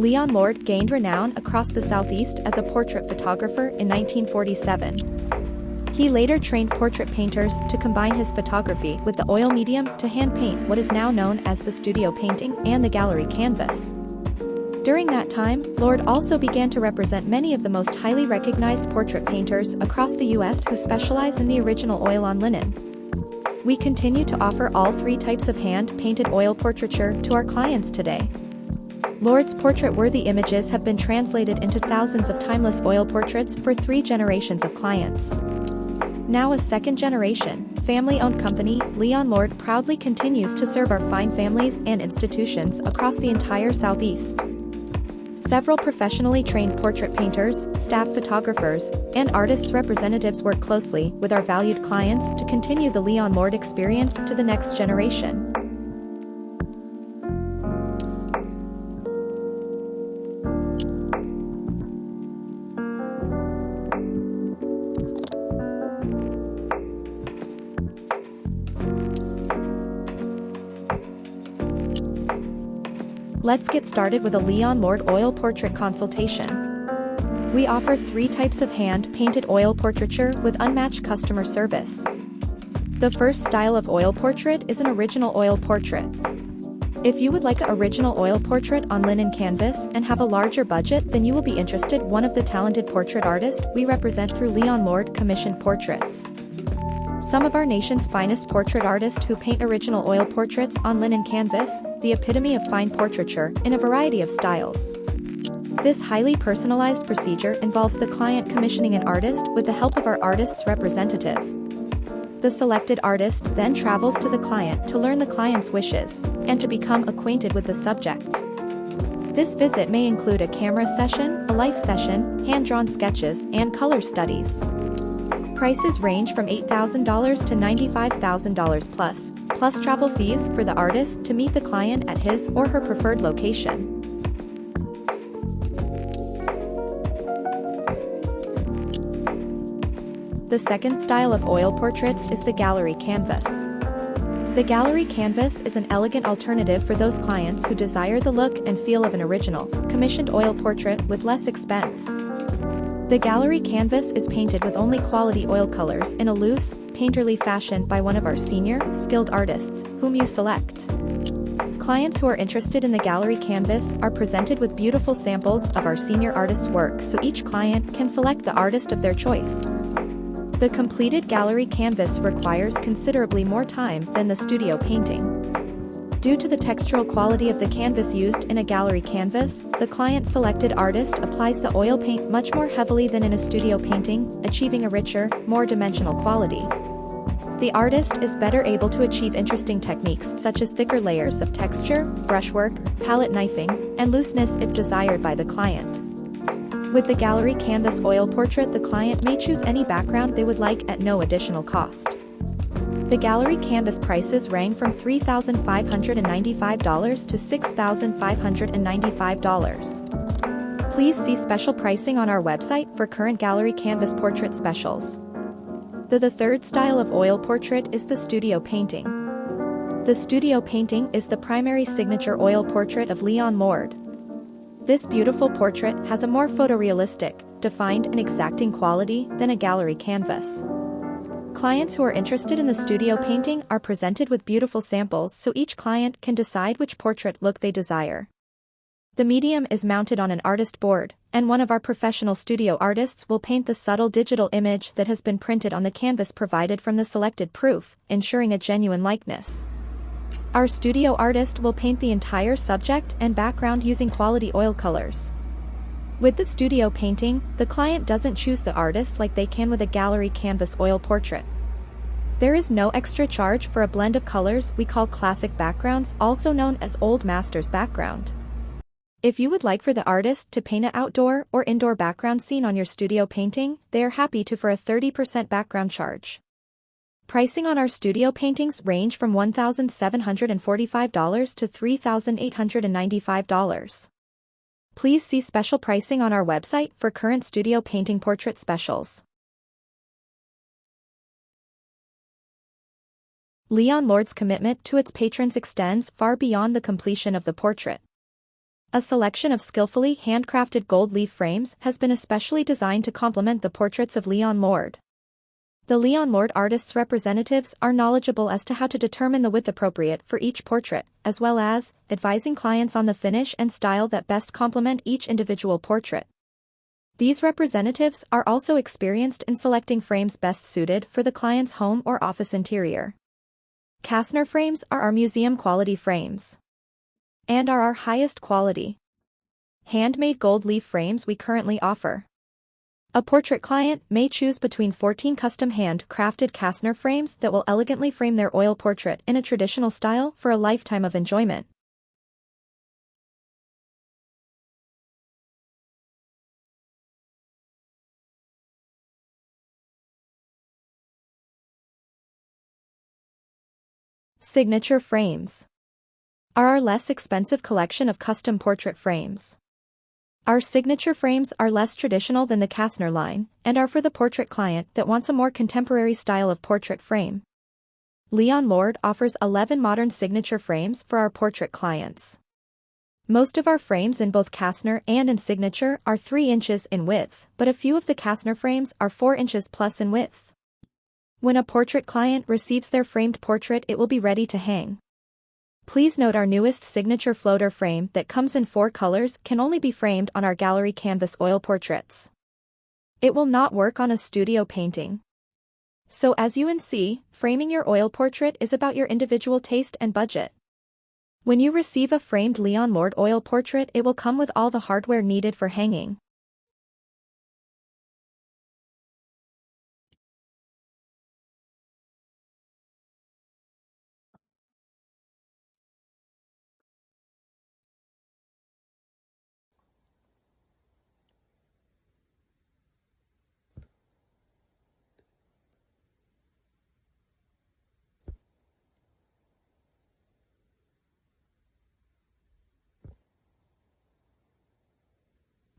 Leon Lord gained renown across the Southeast as a portrait photographer in 1947. He later trained portrait painters to combine his photography with the oil medium to hand paint what is now known as the studio painting and the gallery canvas. During that time, Lord also began to represent many of the most highly recognized portrait painters across the U.S. who specialize in the original oil on linen. We continue to offer all three types of hand-painted oil portraiture to our clients today. Lord's portrait-worthy images have been translated into thousands of timeless oil portraits for 3 generations of clients. Now a second-generation, family-owned company, Leon Lord proudly continues to serve our fine families and institutions across the entire Southeast. Several professionally trained portrait painters, staff photographers, and artists representatives work closely with our valued clients to continue the Leon Lord experience to the next generation. Let's get started with a Leon Lord oil portrait consultation. We offer 3 types of hand-painted oil portraiture with unmatched customer service. The first style of oil portrait is an original oil portrait. If you would like an original oil portrait on linen canvas and have a larger budget, then you will be interested in one of the talented portrait artists we represent through Leon Lord commissioned portraits. Some of our nation's finest portrait artists who paint original oil portraits on linen canvas, the epitome of fine portraiture, in a variety of styles. This highly personalized procedure involves the client commissioning an artist with the help of our artist's representative. The selected artist then travels to the client to learn the client's wishes and to become acquainted with the subject. This visit may include a camera session, a life session, hand-drawn sketches, and color studies. Prices range from $8,000 to $95,000 plus travel fees for the artist to meet the client at his or her preferred location. The second style of oil portraits is the gallery canvas. The gallery canvas is an elegant alternative for those clients who desire the look and feel of an original, commissioned oil portrait with less expense. The gallery canvas is painted with only quality oil colors in a loose, painterly fashion by one of our senior, skilled artists, whom you select. Clients who are interested in the gallery canvas are presented with beautiful samples of our senior artist's work so each client can select the artist of their choice. The completed gallery canvas requires considerably more time than the studio painting. Due to the textural quality of the canvas used in a gallery canvas, the client-selected artist applies the oil paint much more heavily than in a studio painting, achieving a richer, more dimensional quality. The artist is better able to achieve interesting techniques such as thicker layers of texture, brushwork, palette knifing, and looseness if desired by the client. With the gallery canvas oil portrait, the client may choose any background they would like at no additional cost. The gallery canvas prices range from $3,595 to $6,595. Please see special pricing on our website for current gallery canvas portrait specials. The third style of oil portrait is the studio painting. The studio painting is the primary signature oil portrait of Leon Lord. This beautiful portrait has a more photorealistic, defined and exacting quality than a gallery canvas. Clients who are interested in the studio painting are presented with beautiful samples so each client can decide which portrait look they desire. The medium is mounted on an artist board, and one of our professional studio artists will paint the subtle digital image that has been printed on the canvas provided from the selected proof, ensuring a genuine likeness. Our studio artist will paint the entire subject and background using quality oil colors. With the studio painting, the client doesn't choose the artist like they can with a gallery canvas oil portrait. There is no extra charge for a blend of colors we call classic backgrounds, also known as Old Masters background. If you would like for the artist to paint an outdoor or indoor background scene on your studio painting, they are happy to for a 30% background charge. Pricing on our studio paintings range from $1,745 to $3,895. Please see special pricing on our website for current studio painting portrait specials. Leon Lord's commitment to its patrons extends far beyond the completion of the portrait. A selection of skillfully handcrafted gold leaf frames has been especially designed to complement the portraits of LOARD. The LOARD artists' representatives are knowledgeable as to how to determine the width appropriate for each portrait, as well as advising clients on the finish and style that best complement each individual portrait. These representatives are also experienced in selecting frames best suited for the client's home or office interior. Kastner frames are our museum-quality frames and are our highest quality handmade gold leaf frames we currently offer. A portrait client may choose between 14 custom hand-crafted Kastner frames that will elegantly frame their oil portrait in a traditional style for a lifetime of enjoyment. Signature frames are our less expensive collection of custom portrait frames. Our signature frames are less traditional than the Kastner line, and are for the portrait client that wants a more contemporary style of portrait frame. LOARD offers 11 modern signature frames for our portrait clients. Most of our frames in both Kastner and in signature are 3 inches in width, but a few of the Kastner frames are 4 inches plus in width. When a portrait client receives their framed portrait, it will be ready to hang. Please note our newest signature floater frame that comes in 4 colors can only be framed on our gallery canvas oil portraits. It will not work on a studio painting. So as you can see, framing your oil portrait is about your individual taste and budget. When you receive a framed LOARD oil portrait, it will come with all the hardware needed for hanging.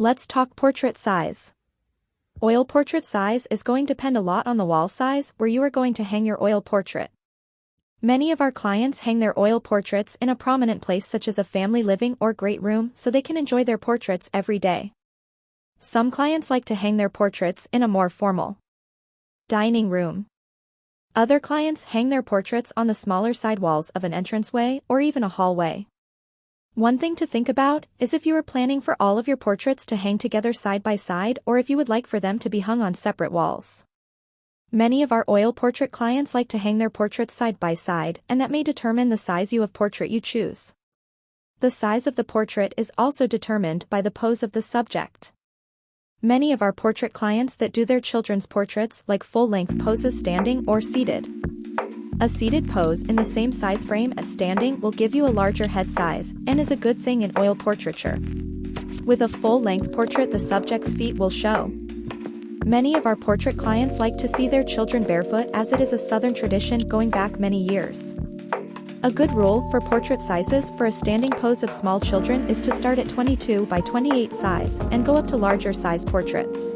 Let's talk portrait size. Oil portrait size is going to depend a lot on the wall size where you are going to hang your oil portrait. Many of our clients hang their oil portraits in a prominent place such as a family living or great room so they can enjoy their portraits every day. Some clients like to hang their portraits in a more formal dining room. Other clients hang their portraits on the smaller side walls of an entranceway or even a hallway. One thing to think about is if you are planning for all of your portraits to hang together side by side or if you would like for them to be hung on separate walls. Many of our oil portrait clients like to hang their portraits side by side, and that may determine the size of portrait you choose. The size of the portrait is also determined by the pose of the subject. Many of our portrait clients that do their children's portraits like full-length poses standing or seated. A seated pose in the same size frame as standing will give you a larger head size and is a good thing in oil portraiture. With a full-length portrait, the subject's feet will show. Many of our portrait clients like to see their children barefoot as it is a Southern tradition going back many years. A good rule for portrait sizes for a standing pose of small children is to start at 22 by 28 size and go up to larger size portraits.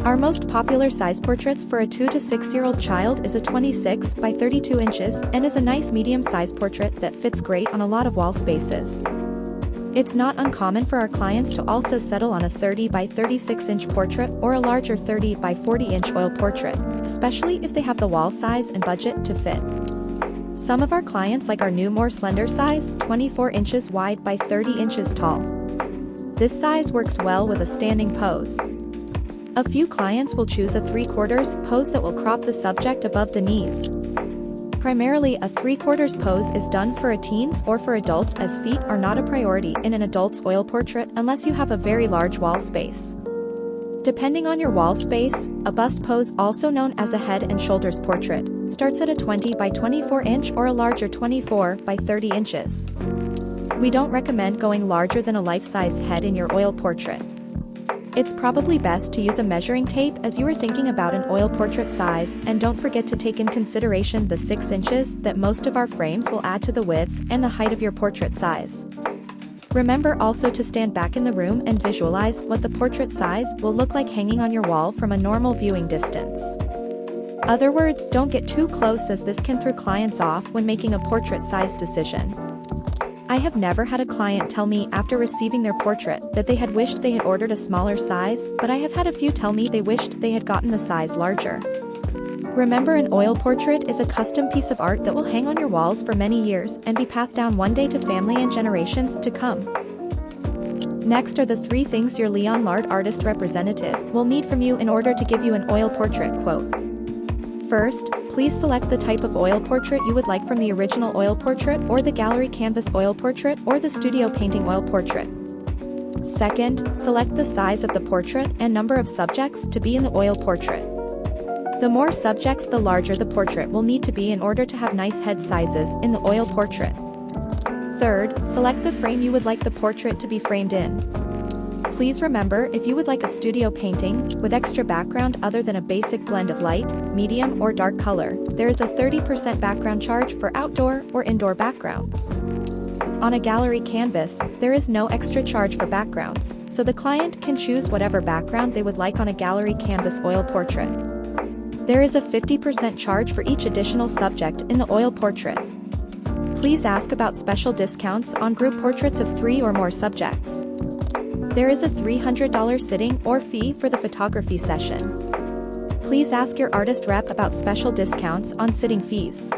Our most popular size portraits for a 2 to 6-year-old child is a 26 by 32 inches and is a nice medium-sized portrait that fits great on a lot of wall spaces. It's not uncommon for our clients to also settle on a 30 by 36-inch portrait or a larger 30 by 40-inch oil portrait, especially if they have the wall size and budget to fit. Some of our clients like our new more slender size, 24 inches wide by 30 inches tall. This size works well with a standing pose. A few clients will choose a 3/4 pose that will crop the subject above the knees. Primarily a 3/4 pose is done for teens or for adults as feet are not a priority in an adult's oil portrait unless you have a very large wall space. Depending on your wall space, a bust pose, also known as a head and shoulders portrait, starts at a 20 by 24 inch or a larger 24 by 30 inches. We don't recommend going larger than a life-size head in your oil portrait. It's probably best to use a measuring tape as you are thinking about an oil portrait size, and don't forget to take in consideration the 6 inches that most of our frames will add to the width and the height of your portrait size. Remember also to stand back in the room and visualize what the portrait size will look like hanging on your wall from a normal viewing distance. Other words, don't get too close as this can throw clients off when making a portrait size decision. I have never had a client tell me after receiving their portrait that they had wished they had ordered a smaller size, but I have had a few tell me they wished they had gotten the size larger. Remember, an oil portrait is a custom piece of art that will hang on your walls for many years and be passed down one day to family and generations to come. Next are the 3 things your LOARD artist representative will need from you in order to give you an oil portrait quote. First, please select the type of oil portrait you would like from the original oil portrait or the gallery canvas oil portrait or the studio painting oil portrait. Second, select the size of the portrait and number of subjects to be in the oil portrait. The more subjects, the larger the portrait will need to be in order to have nice head sizes in the oil portrait. Third, select the frame you would like the portrait to be framed in. Please remember, if you would like a studio painting with extra background other than a basic blend of light, medium, or dark color, there is a 30% background charge for outdoor or indoor backgrounds. On a gallery canvas, there is no extra charge for backgrounds, so the client can choose whatever background they would like on a gallery canvas oil portrait. There is a 50% charge for each additional subject in the oil portrait. Please ask about special discounts on group portraits of 3 or more subjects. There is a $300 sitting or fee for the photography session. Please ask your artist rep about special discounts on sitting fees.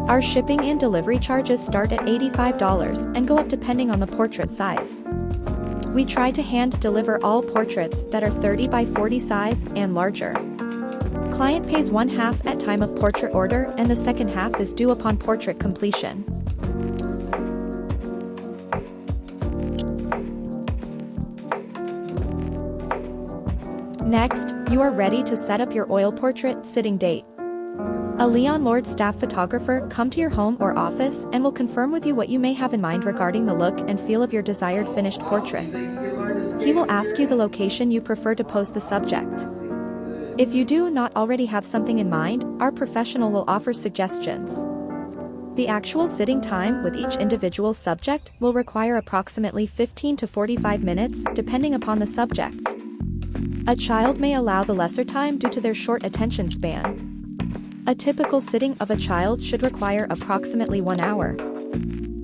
Our shipping and delivery charges start at $85 and go up depending on the portrait size. We try to hand deliver all portraits that are 30 by 40 size and larger. Client pays 1/2 at time of portrait order and the second half is due upon portrait completion. Next, you are ready to set up your oil portrait sitting date. A LOARD staff photographer come to your home or office and will confirm with you what you may have in mind regarding the look and feel of your desired finished portrait. He will ask you the location you prefer to pose the subject. If you do not already have something in mind, our professional will offer suggestions. The actual sitting time with each individual subject will require approximately 15 to 45 minutes, depending upon the subject. A child may allow the lesser time due to their short attention span. A typical sitting of a child should require approximately 1 hour.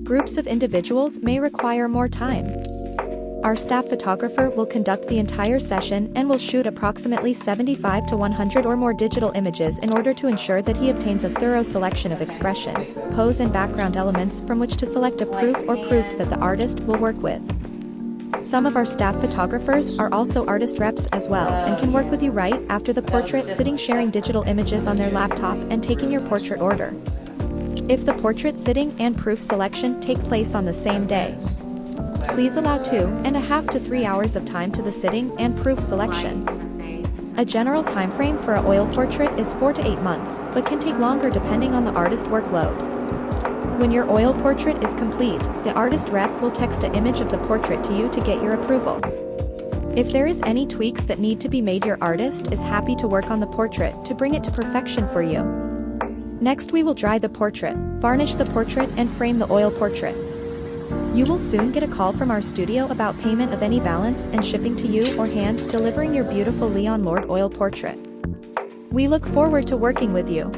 Groups of individuals may require more time. Our staff photographer will conduct the entire session and will shoot approximately 75 to 100 or more digital images in order to ensure that he obtains a thorough selection of expression, pose and background elements from which to select a proof or proofs that the artist will work with. Some of our staff photographers are also artist reps as well and can work with you right after the portrait sitting, sharing digital images on their laptop and taking your portrait order. If the portrait sitting and proof selection take place on the same day, please allow 2.5 to 3 hours of time to the sitting and proof selection. A general time frame for an oil portrait is 4 to 8 months, but can take longer depending on the artist workload. When your oil portrait is complete, the artist rep will text an image of the portrait to you to get your approval. If there is any tweaks that need to be made, your artist is happy to work on the portrait to bring it to perfection for you. Next, we will dry the portrait, varnish the portrait and frame the oil portrait. You will soon get a call from our studio about payment of any balance and shipping to you or hand delivering your beautiful LOARD oil portrait. We look forward to working with you.